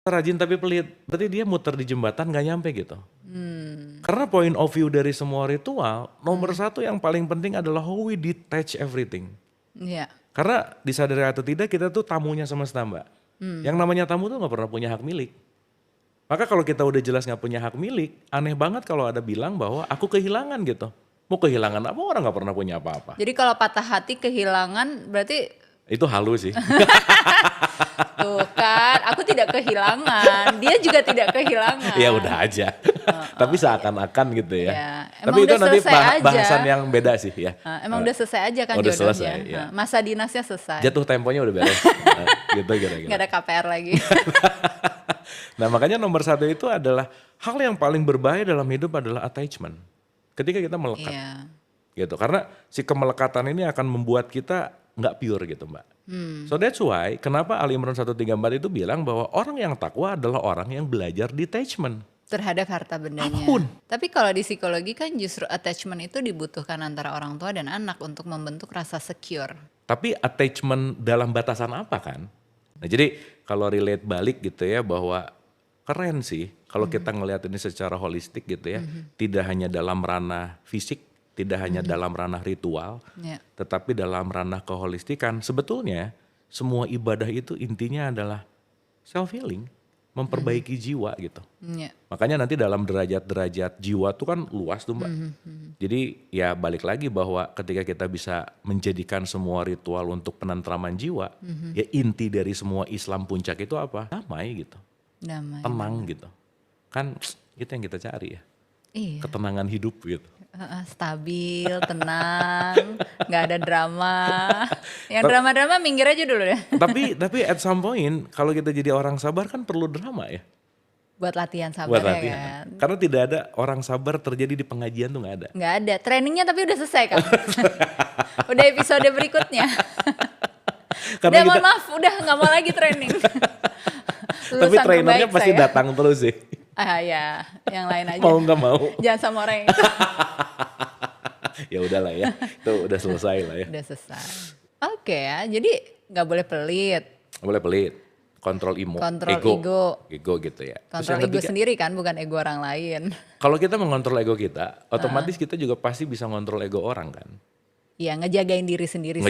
Rajin tapi pelit, berarti dia muter di jembatan nggak nyampe gitu. Karena point of view dari semua ritual, nomor satu yang paling penting adalah how we detach everything. Iya. Karena disadari atau tidak kita tuh tamunya semesta Mbak. Yang namanya tamu tuh nggak pernah punya hak milik. Maka kalau kita udah jelas nggak punya hak milik, aneh banget kalau ada bilang bahwa aku kehilangan gitu. Mau kehilangan apa, orang nggak pernah punya apa-apa. Jadi kalau patah hati kehilangan berarti Itu halu sih. tuh kan, aku tidak kehilangan, dia juga tidak kehilangan. Ya udah aja. Tapi seakan-akan gitu ya. Ya, Tapi emang itu udah nanti selesai aja. bahasan yang beda sih ya. Emang udah selesai aja kan Udah jodohnya. selesai, ya. Masa dinasnya selesai. Jatuh temponya udah beres. Gitu kira-kira. Nggak ada KPR lagi. Nah makanya nomor satu itu adalah hal yang paling berbahaya dalam hidup adalah attachment. Ketika kita melekat. Iya. Gitu. Karena si kemelekatan ini akan membuat kita nggak pure gitu Mbak. So that's why kenapa Ali Imran 134 itu bilang bahwa orang yang takwa adalah orang yang belajar detachment. Terhadap harta bendanya. Apapun. Tapi kalau di psikologi kan justru attachment itu dibutuhkan antara orang tua dan anak untuk membentuk rasa secure. Tapi attachment dalam batasan apa kan? Nah jadi kalau relate balik gitu ya bahwa keren sih kalau kita ngelihat ini secara holistik gitu ya. Tidak hanya dalam ranah fisik, tidak hanya dalam ranah ritual, Ya. tetapi dalam ranah keholistikan. Sebetulnya semua ibadah itu intinya adalah self healing, memperbaiki jiwa gitu. Ya. Makanya nanti dalam derajat-derajat jiwa tuh kan luas tuh Mbak. Jadi ya balik lagi bahwa ketika kita bisa menjadikan semua ritual untuk penentraman jiwa, ya inti dari semua Islam puncak itu apa? Damai gitu, Damai. tenang gitu. Kan itu yang kita cari ya, Iya. ketenangan hidup gitu. Stabil, tenang, nggak ada drama. Yang drama-drama minggir aja dulu deh. Tapi at some point kalau kita jadi orang sabar kan perlu drama ya. Buat latihan sabar Buat ya latihan. kan. Karena tidak ada orang sabar terjadi di pengajian tuh nggak ada. Nggak ada, trainingnya tapi udah selesai kan. Udah episode berikutnya. Karena Udah mohon maaf, udah nggak mau lagi training. tapi Lulusan trainernya terbaik pasti saya. datang terus sih. Ya, yang lain aja. Mau nggak mau. Jangan sama orang yang itu. Ya udahlah ya, itu udah selesai lah ya. Udah selesai. Oke ya, jadi nggak boleh pelit. Boleh pelit, kontrol Kontrol ego. gitu ya. Terus Kontrol yang ego ketiga, sendiri kan, bukan ego orang lain. kalau kita mengontrol ego kita, otomatis kita juga pasti bisa ngontrol ego orang kan. Iya, ngejagain diri sendiri sih.